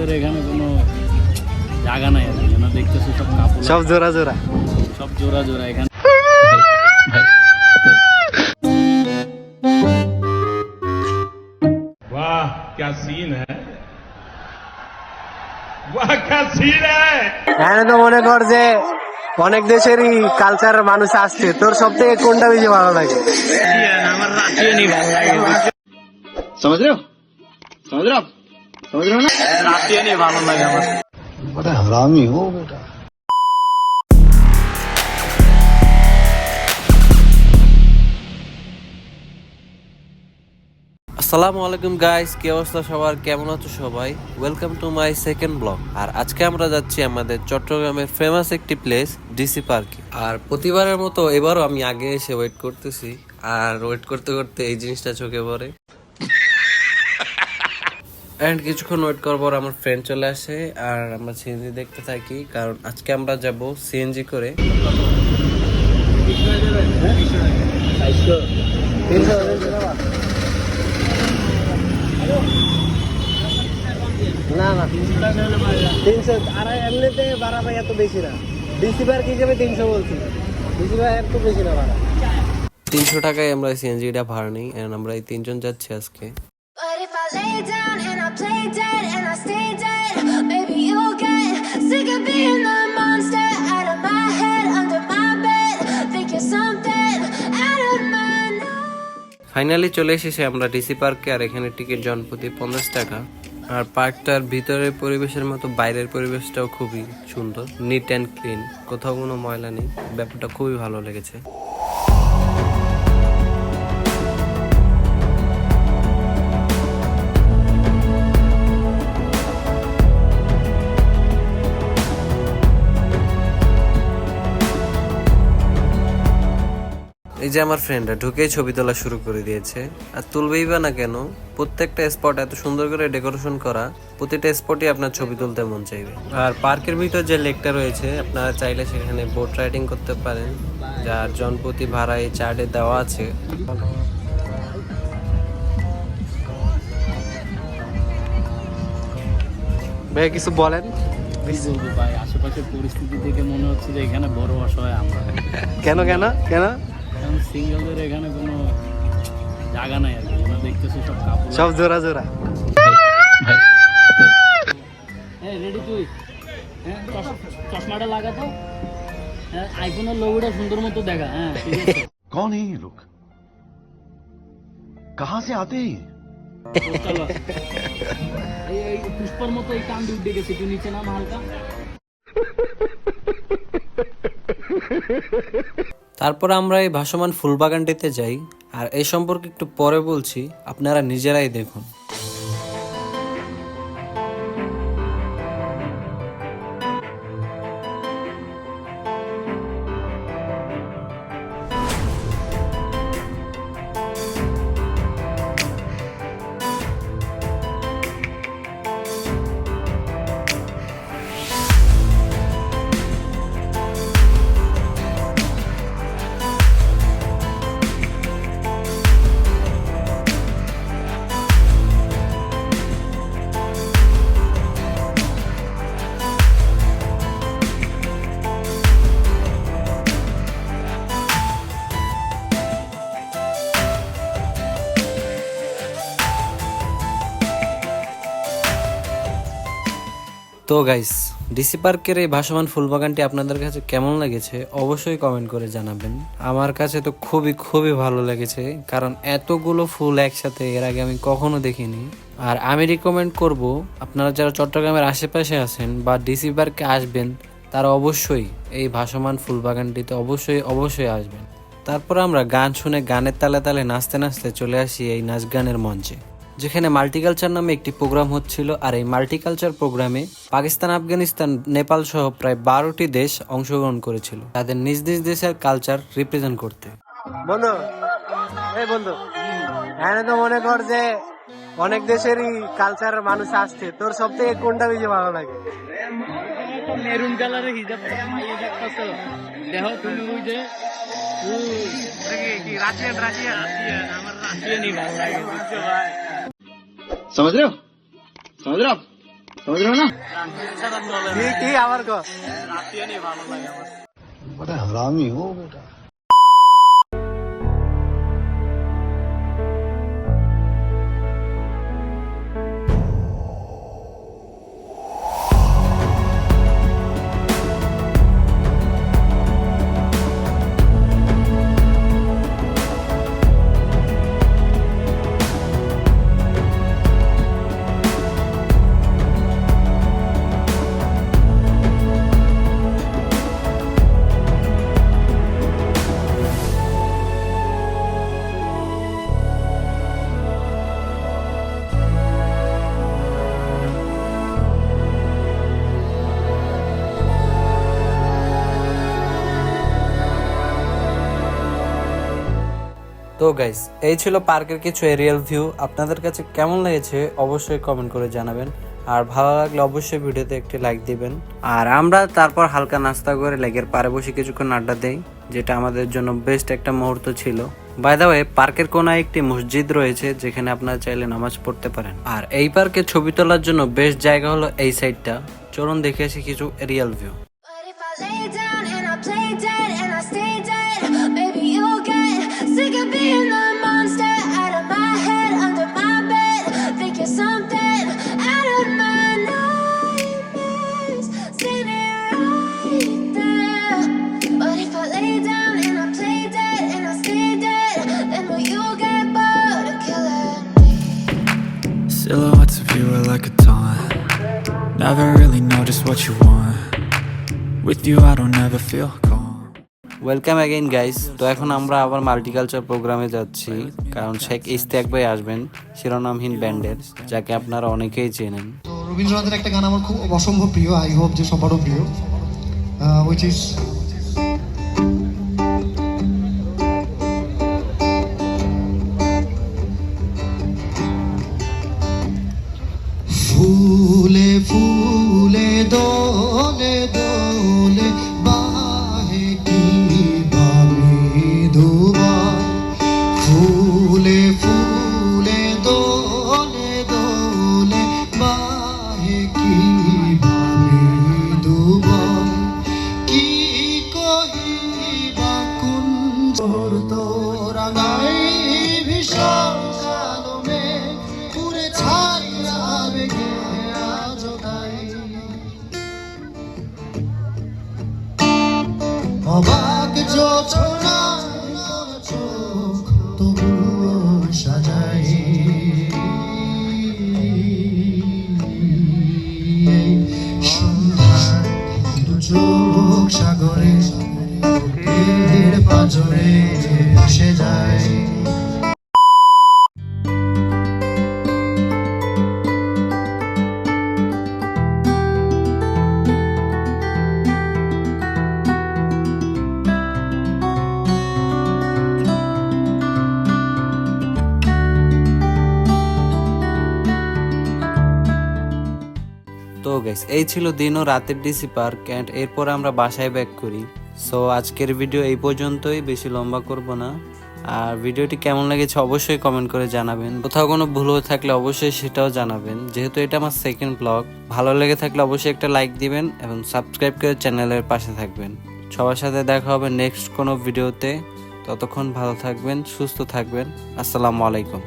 সিঙ্গেলদের এখানে কোনো জায়গা নাই আর কি, দেখতেছো সব কাপড় সব জোড়া জোড়া, সব জোড়া জোড়া এখানে। वाह क्या सीन है, वाह क्या सीन है। এখানে তো মনে কর যে অনেক দেশেরই কালচার মানুষ আসছে, তোর সব থেকে কোনটা বেশি ভালো লাগে? আমার রাশিয়ানই ভালো লাগে। समझ रहे हो समझ रहे हो समझ रहे हो ना? রাশিয়ানই ভালো লাগে আমার। बड़ा हरामी हो बेटा। আসসালামু আলাইকুম গাইস, কি অবস্থা সবার, কেমন আছো সবাই? Welcome to my second blog. আর আজকে আমরা যাচ্ছি আমাদের চট্টগ্রামের ফেমাস একটি প্লেস ডিসি পার্কে। আর প্রতিবারের মতো এবারও আমি আগে এসে ওয়েট করতেছি, আর ওয়েট করতে করতে এই জিনিসটা চোখে পড়ে। এন্ড কিছুক্ষণ ওয়েট করার পর আমার ফ্রেন্ড চলে আসে আর আমরা সিএনজি দেখতে থাকি, কারণ আজকে আমরা যাব সিএনজি করে। না না 300 আর এমনিতে ভাড়া ভাই এত বেশি না, ডিসি পার্ক হিসেবে 300 বলছি, ডিসি পার্ক এত বেশি না ভাড়া। 300 টাকায় আমরা সিএনজিটা ভাড়া নিই। এন্ড আমরা এই তিনজন যাচ্ছি আজকে। But if I lay down and I play dead and I stay dead, maybe you'll get sick of being the monster out of my head, under my bed, think you're something out of my nose. Finally চলে এসেছি আমরা DC পার্কে। আর এখানে ticket জনপ্রতি 50 টাকা। আর পার্কটার ভিতরের পরিবেশের মতো বাইরের পরিবেশটাও খুবই সুন্দর, নিট অ্যান্ড ক্লিন, কোথাও কোনো ময়লা নেই। ব্যাপারটা খুবই ভালো লেগেছে। এই যে আমার ফ্রেন্ডরা ঢুকেই ছবি তোলা শুরু করে দিয়েছে। আর তুলবেই বা না কেন, প্রত্যেকটা স্পট এত সুন্দর করে ডেকোরেশন করা, প্রতিটা স্পটই আপনার ছবি তুলতে মন চাইবে। আর পার্কের ভিতর যে লেকটা রয়েছে, আপনারা চাইলে সেখানে বোট রাইডিং করতে পারেন, যার জনপ্রতি ভাড়া এই চার্টে দেওয়া আছে। ভাই কিছু বলেন। কি বলবো ভাই, আশেপাশের পরিস্থিতি দেখে মনে হচ্ছে যে এখানে বড় অসহায় আমরা। কেন কেন কেন? কারণ সিঙ্গেলদের এখানে কোনো জায়গা নাই আর কি, দেখতেছো সব কাপড় সব জোড়া জোড়া। হ্যাঁ রেডি তুই, হ্যাঁ চশমাটা লাগা তো, হ্যাঁ আইফোনের লোগোটা সুন্দর মতো দেখা। হ্যাঁ ঠিক আছে। कौन है ये लोग, कहाँ से आते हैं? চলো এই পুষ্পার মতো এই কান উঠে গেছে, একটু নিচে নাম হালকা। তারপর আমরা এই ভাসমান ফুল বাগানটিতে যাই। আর এই সম্পর্কে একটু পরে বলছি, আপনারা নিজেরাই দেখুন। তো গাইস, ডিসি পার্কের এই ভাসমান ফুল বাগানটি আপনাদের কাছে কেমন লেগেছে অবশ্যই কমেন্ট করে জানাবেন। আমার কাছে তো খুবই খুবই ভালো লেগেছে, কারণ এতগুলো ফুল একসাথে এর আগে আমি কখনো দেখিনি। আর আমি রিকমেন্ড করব, আপনারা যারা চট্টগ্রামের আশেপাশে আছেন বা ডিসি পার্কে আসবেন, তারা অবশ্যই এই ভাসমান ফুল বাগানটিতে অবশ্যই অবশ্যই আসবেন। তারপর আমরা গান শুনে গানের তালে তালে নাচতে নাচতে চলে আসি এই নাচ গানের মঞ্চে, যেখানে মাল্টিকালচার নামে একটি প্রোগ্রাম হচ্ছিল। আর এই মাল্টিকালচার প্রোগ্রামে পাকিস্তান, আফগানিস্তান, নেপাল সহ প্রায় 12টি দেশ অংশগ্রহণ করেছিল তাদের নিজ নিজ দেশের কালচার রিপ্রেজেন্ট করতে। বন্ধু, এই বন্ধু, এখানে তো মনে কর যে অনেক দেশেরই কালচার মানুষ আসছে, তোর সব থেকে কোনটা বেশি ভালো লাগে? মেরুন কালারের হিজাব মাইয়া দেখতেছো, দেখো তুমি ওই যে রাশিয়ান রাশিয়ান আমার রাশিয়ানই ভালো লাগে, বুঝছো ভাই? समझ रहे हो समझ रहे हो কি আবার কো बड़ा हरामी हो बेटा। তো গাইস, এই ছিল পার্কের কিছু এরিয়াল ভিউ। আপনাদের কাছে কেমন লেগেছে অবশ্যই কমেন্ট করে জানাবেন, আর ভালো লাগলে অবশ্যই ভিডিওতে একটি লাইক দিবেন। আর আমরা তারপর হালকা নাস্তা করে লেকের পাড়ে বসে কিছুক্ষণ আড্ডা দেই, যেটা আমাদের জন্য বেস্ট একটা মুহূর্ত ছিল। বাই দ্য ওয়ে, পার্কের কোনায় একটি মসজিদ রয়েছে যেখানে আপনারা চাইলে নামাজ পড়তে পারেন। আর এই পার্কে ছবি তোলার জন্য বেস্ট জায়গা হলো এই সাইডটা। চলুন দেখে আসি কিছু Arial view. But if I lay down and I play dead and I stay dead, maybe you'll get sick of being the monster out of my head, under my bed, thinking something out of my nightmares, standing right there. But if I lay down and I play dead and I stay dead, then will you get bored of killing me? Silhouettes of you are like a taunt. Never really know just what you want. With you I don't ever feel calm. Welcome again guys. তো এখন আমরা আবার multiculture প্রোগ্রামে যাচ্ছি, কারণ শেখ ইস্তেক ভাই আসবেন শিরোনামহীন ব্যান্ডের, যাকে আপনারা অনেকেই চেনেন। তো রবীন্দ্রনাথের একটা গান আমার খুব অসম্ভব প্রিয়, আই হোপ যে সবারও প্রিয়, which is ফুলে ফুলে দোলে দোলে বাহে কি ভাবে দুবার, ফুলে ফুলে দোলে দোলে বাহে কি ভাবে দুবার, কি কহিবা কুঞ্জ তোরা গাই ভীষণ কালমে পুরে ছাইয়া বেগে আজ গাই, অবাক যোছনা চোখ তবুও সাজাই, সন্ধ্যার দু চোখ সাগরে বুকের পাঁজরে এসে যায়। তো গাইস, এই ছিল দিন ও রাতের ডিসি পার্ক, অ্যান্ড এরপর আমরা বাসায় ব্যাক করি। সো আজকের ভিডিও এই পর্যন্তই, বেশি লম্বা করব না। আর ভিডিওটি কেমন লেগেছে অবশ্যই কমেন্ট করে জানাবেন। কোথাও কোনো ভুল হয়ে থাকলে অবশ্যই সেটাও জানাবেন, যেহেতু এটা আমার সেকেন্ড ব্লগ। ভালো লেগে থাকলে অবশ্যই একটা লাইক দিবেন এবং সাবস্ক্রাইব করে চ্যানেলের পাশে থাকবেন। সবার সাথে দেখা হবে নেক্সট কোনো ভিডিওতে। ততক্ষণ ভালো থাকবেন, সুস্থ থাকবেন। আসসালামু আলাইকুম।